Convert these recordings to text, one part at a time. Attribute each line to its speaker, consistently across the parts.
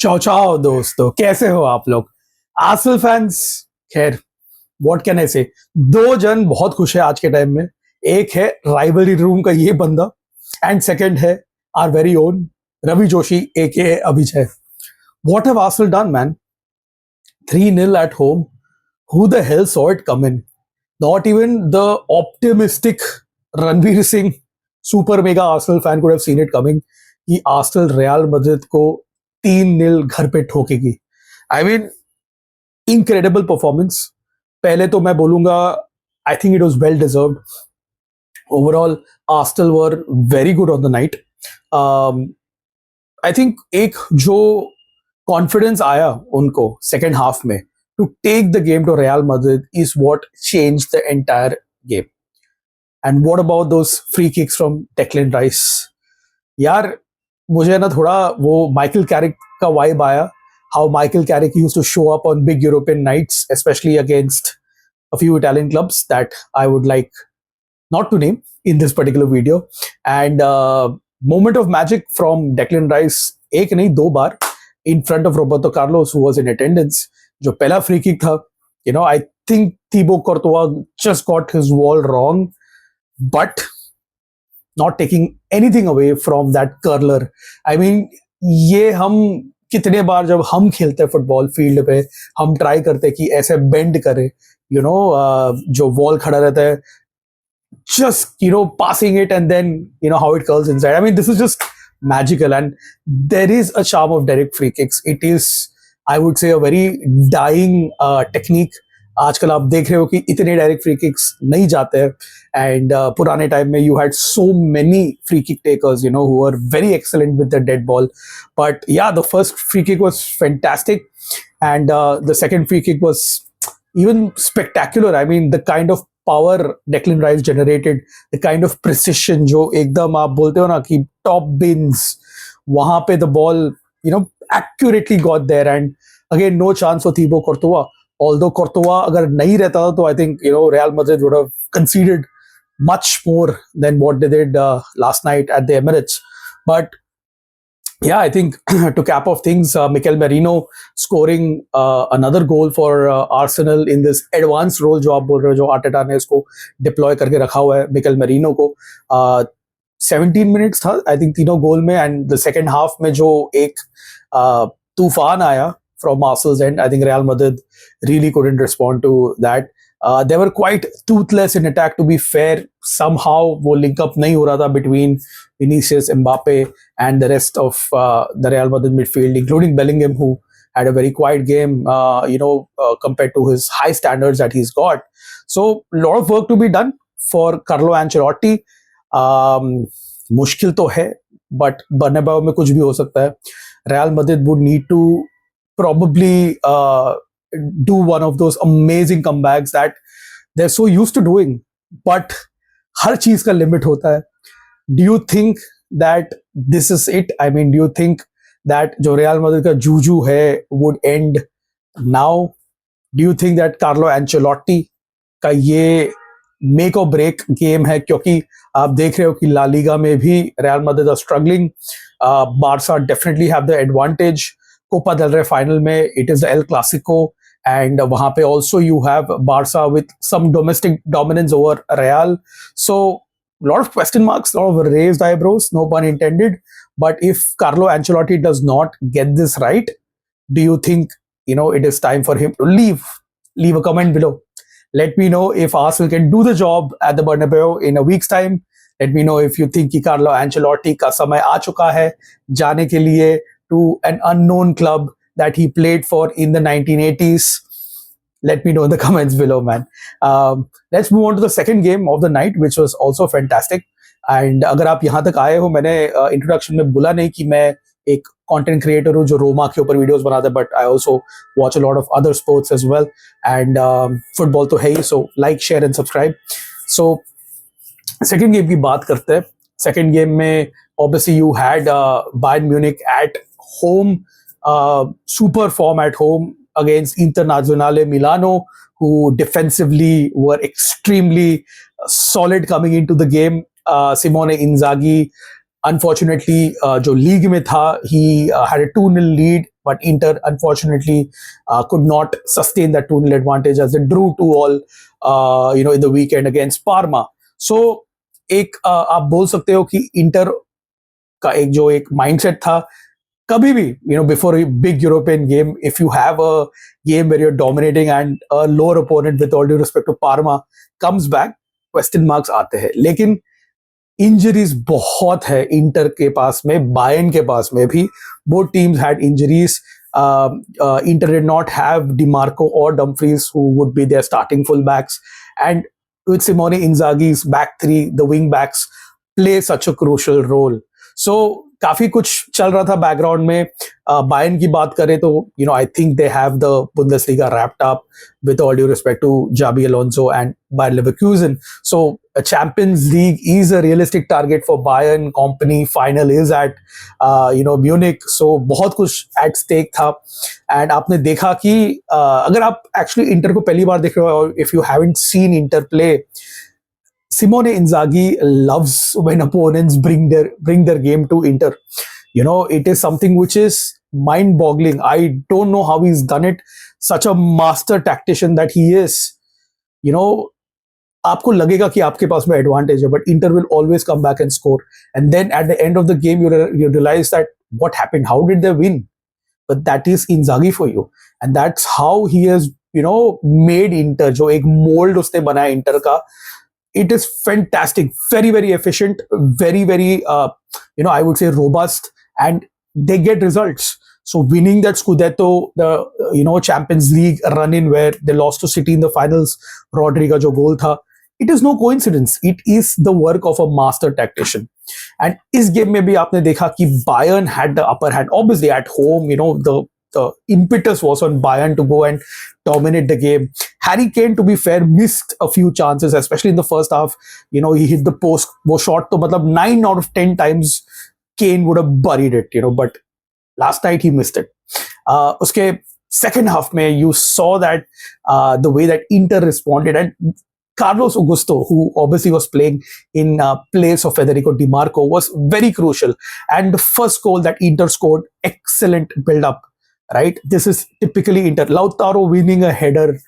Speaker 1: चाओ चाओ दोस्तों, कैसे हो आप लोग? आर्सेनल फैंस, खैर व्हाट कैन आई से। दो जन बहुत खुश है आज के टाइम में। एक है राइवलरी रूम का ये बंदा, एंड सेकंड है are very own Ravi Joshi aka Abhijay. What have Arsenal done man? 3-0 at home. Who the hell saw it coming? Not even the optimistic Ranveer Singh super mega Arsenal fan could have seen it coming कि Arsenal Real Madrid को 3-0 घर पे ठोकेगी। I mean incredible performance. पहले तो मैं बोलूंगा I think it was well deserved. Overall Arsenal were very good on the night. I think एक जो कॉन्फिडेंस आया उनको सेकेंड हाफ में to take the game to Real Madrid is what change the entire game. And what about those free kicks from Declan Rice? यार मुझे ना थोड़ा वो माइकल कैरिक का वाइब आया। How Michael Carrick used to show up on big European nights, especially against a few Italian clubs that I would like not to name in this particular video. And moment of magic from Declan Rice, एक नहीं दो बार in front of Roberto Carlos who was in attendance. जो पहला free kick था, you know, I think Thibaut Courtois just got his wall wrong, but not taking anything away from that curler. I mean, ये हम कितने बार जब हम खेलते हैं फुटबॉल फील्ड पे हम ट्राई करते हैं कि ऐसे बेंड करें, यू नो, जो वॉल खड़ा रहता है, just passing it and then how it curls inside. I mean, this is just magical, and there is a charm of direct free kicks. It is, I would say, a very dying technique. आजकल आप देख रहे हो कि इतने direct free kicks नहीं जाते हैं, एंड पुराने टाइम में you had so many free kick takers who are very excellent with the dead ball. But yeah, the first free kick was fantastic, and the second free kick was even spectacular. I mean, the kind of power Declan Rice generated, the kind of precision जो एकदम आप बोलते हो ना कि top bins, वहां पे the ball accurately got there, and again no chance for Thibaut Courtois. Although Courtois अगर नहीं रहता तो I think Real Madrid would have conceded much more than what they did last night at the Emirates. But yeah, I think to cap off things, Mikel Merino scoring another goal for Arsenal in this advanced role जो आप बोल रहे हो, जो Arteta ने इसको deploy करके रखा हुआ है मिकेल मेरिनो को. 17 मिनट्स था आई थिंक तीनों गोल में, एंड द सेकेंड हाफ में जो एक तूफान आया from Arsenal's end, I think Real Madrid really couldn't respond to that. They were quite toothless in attack, to be fair. Somehow वो link up नहीं हो रहा था between Vinicius, Mbappe and the rest of the Real Madrid midfield, including Bellingham, who had a very quiet game, compared to his high standards that he's got. So a lot of work to be done for Carlo Ancelotti. मुश्किल तो है, but Bernabeu में कुछ भी हो सकता है. Real Madrid would need to probably do one of those amazing comebacks that they're so used to doing, but हर चीज का लिमिट होता है. Do you think that this is it? I mean, do you think that जो Real Madrid का जूजू है would end now? Do you think that Carlo Ancelotti का ये make or break game है? क्योंकि आप देख रहे हो कि ला लीगा में भी Real Madrid are struggling. Barca definitely have the advantage. Copa del Rey final में it is the El Clasico, and वहां पे also you have Barca with some domestic dominance over Real. So a lot of question marks, a lot of raised eyebrows, no pun intended. But if Carlo Ancelotti does not get this right, do you think it is time for him to leave? Leave a comment below. Let me know if Arsenal can do the job at the Bernabeu in a week's time. Let me know if you think कि Carlo Ancelotti का समय आ चुका है जाने के लिए to an unknown club that he played for in the 1980s. Let me know in the comments below, man. Let's move on to the second game of the night, which was also fantastic. And अगर आप यहाँ तक आए हो, मैंने introduction में बोला नहीं कि मैं एक content creator हूँ जो रोमा के ऊपर videos बनाता है, but I also watch a lot of other sports as well. And football तो है ही, so like, share and subscribe. So second game की बात करते हैं. Second game में obviously you had Bayern Munich at home, super form at home against Inter Milano, who defensively were extremely solid coming into the game. Simone Inzaghi Unfortunately, जो league में था, he had a 2-0 lead, but Inter unfortunately could not sustain that 2-0 advantage as they drew 2-all, in the weekend against Parma. So एक आप बोल सकते हो कि inter का एक माइंडसेट था कभी भी, before a big European game, if you have a game where you're dominating and a lower opponent, with all due respect to Parma, comes back, question marks आते हैं. लेकिन इंजरीज बहुत है इंटर के पास में, बायर्न के पास में भी. Both teams had injuries. Inter did not have DiMarco or Dumfries, who would be their starting fullbacks. And with Simone Inzaghi's back three, the wing backs play such a crucial role. So काफी कुछ चल रहा था background में. Bayern की बात करें तो I think they have the Bundesliga wrapped up, with all due respect to Xabi Alonso and Bayer Leverkusen. So a Champions League is a realistic target for Bayern. Company final is at Munich. So बहुत कुछ at stake था. And आपने देखा कि अगर आप actually inter को पहली बार देख रहे हो, और if you haven't seen Inter play, Simone Inzaghi loves when opponents bring their game to Inter. It is something which is mind-boggling. I don't know how he's done it. Such a master tactician that he is. आपको लगेगा कि आपके पास में advantage है, but Inter will always come back and score. And then at the end of the game, you realize that what happened? How did they win? But that is Inzaghi for you, and that's how he has made Inter. जो एक mold उसने बनाया Inter का. It is fantastic, very, very efficient, very, very, I would say robust, and they get results. So winning that Scudetto, the, Champions League run-in where they lost to City in the finals, Rodri का जो goal था, it is no coincidence. It is the work of a master tactician. And इस game में भी आपने देखा कि Bayern had the upper hand. Obviously at home, the impetus was on Bayern to go and dominate the game. Harry Kane, to be fair, missed a few chances, especially in the first half. He hit the post. वो shot तो मतलब 9 out of 10 times Kane would have buried it, but last night he missed it. उसके second half में you saw that the way that Inter responded, and Carlos Augusto, who obviously was playing in place of Federico Di Marco, was very crucial. And the first goal that Inter scored, excellent build-up. Right, this is typically Inter. Lautaro winning a header,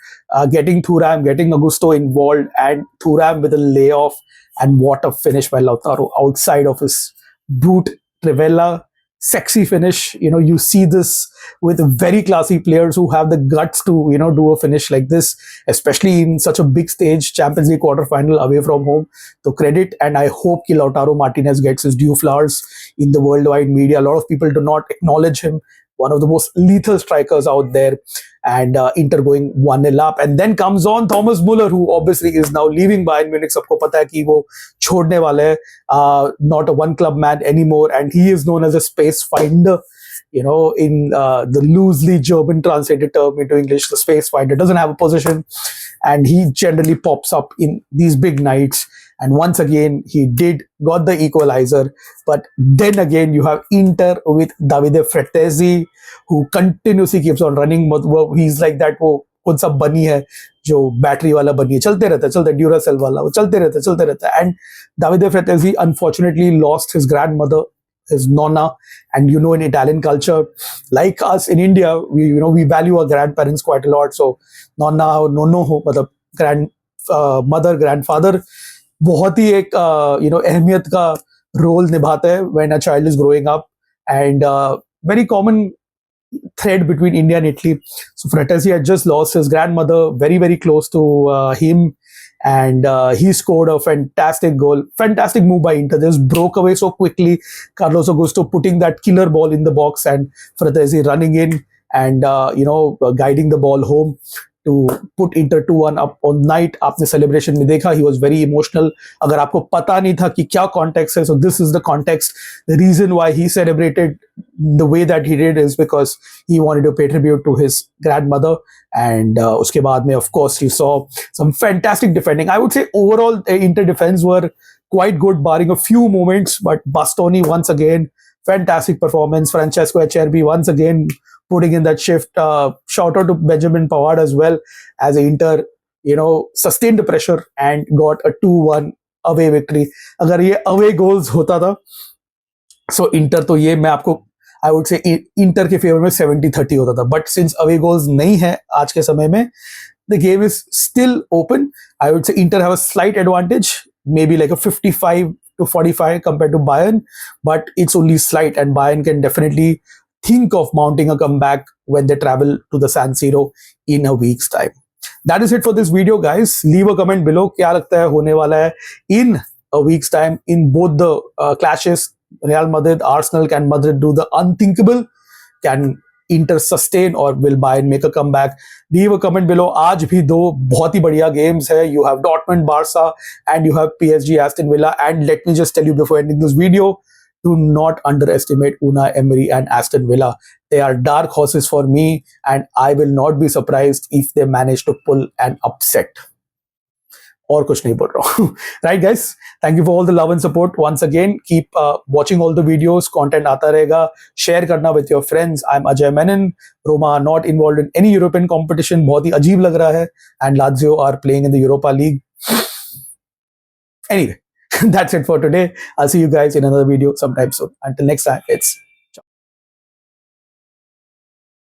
Speaker 1: getting Thuram, getting Augusto involved, and Thuram with a layoff. And what a finish by Lautaro outside of his boot. Trivela, sexy finish. You see this with very classy players who have the guts to do a finish like this, especially in such a big stage, Champions League quarterfinal away from home. So credit, and I hope that Lautaro Martinez gets his due flowers in the worldwide media. A lot of people do not acknowledge him. One of the most lethal strikers out there, and Inter going 1-0 up. And then comes on Thomas Muller, who obviously is now leaving Bayern Munich. सबको पता है कि वो छोड़ने वाला है, not a one-club man anymore, and he is known as a space finder. In the loosely German translated term into English, the space finder doesn't have a position, and he generally pops up in these big nights. And once again, he got the equalizer. But then again, you have Inter with Davide Frattesi, who continuously keeps on running. He's like that, वो कौन सा बनी है जो battery वाला बनी है, चलते रहता है ड्यूरासेल वाला, वो चलते रहता है. And Davide Frattesi unfortunately lost his grandmother, his nonna. And in Italian culture, like us in India, we value our grandparents quite a lot. So nonna or nonno हो, मतलब grandmother, grandfather बहुत ही एक अहमियत का रोल निभाता है when a child is growing up, and very common thread between India and Italy. So Frattesi had just lost his grandmother, very, very close to him, and he scored a fantastic goal. Fantastic move by Inter. Just broke away so quickly. Carlos Augusto putting that killer ball in the box, and Frattesi running in and guiding the ball home to put Inter 2-1 up on night. आपने celebration में देखा, he was very emotional. अगर आपको पता नहीं था कि क्या context है, so this is the context. The reason why he celebrated the way that he did is because he wanted to pay tribute to his grandmother. And उसके बाद में, of course, he saw some fantastic defending. I would say overall, Inter defense were quite good, barring a few moments. But Bastoni once again, fantastic performance. Francesco Acerbi once again putting in that shift. Shout out to Benjamin Pavard as well, as Inter, sustained the pressure and got a 2-1 away victory. अगर ये away goals होता था, सो inter तो ये मैं आपको I would say inter के favour में 70-30 होता था, बट सिंस अवे गोल्स नहीं है आज के समय में, the game is still open. I would say Inter have a slight advantage, maybe like a 55-45 compared to Bayern, but it's only slight, and Bayern can definitely think of mounting a comeback when they travel to the San Siro in a week's time. That is it for this video, guys. Leave a comment below. क्या लगता है होने वाला है in a week's time in both the clashes? Real Madrid, Arsenal, can Madrid do the unthinkable? Can Inter sustain or will Bayern make a comeback? Leave a comment below. आज भी दो बहुत ही बढ़िया games है. You have Dortmund, Barca, and you have PSG, Aston Villa. And let me just tell you before ending this video, do not underestimate Unai Emery and Aston Villa. They are dark horses for me, and I will not be surprised if they manage to pull an upset. और कुछ नहीं बोल रहा हूँ. Right, guys? Thank you for all the love and support. Once again, keep watching all the videos. Content आता रहेगा. Share करना with your friends. I'm Ajay Menon. Roma are not involved in any European competition. बहुत ही अजीब लग रहा है. And Lazio are playing in the Europa League. Anyway, that's it for today. I'll see you guys in another video sometime soon. Until next time, it's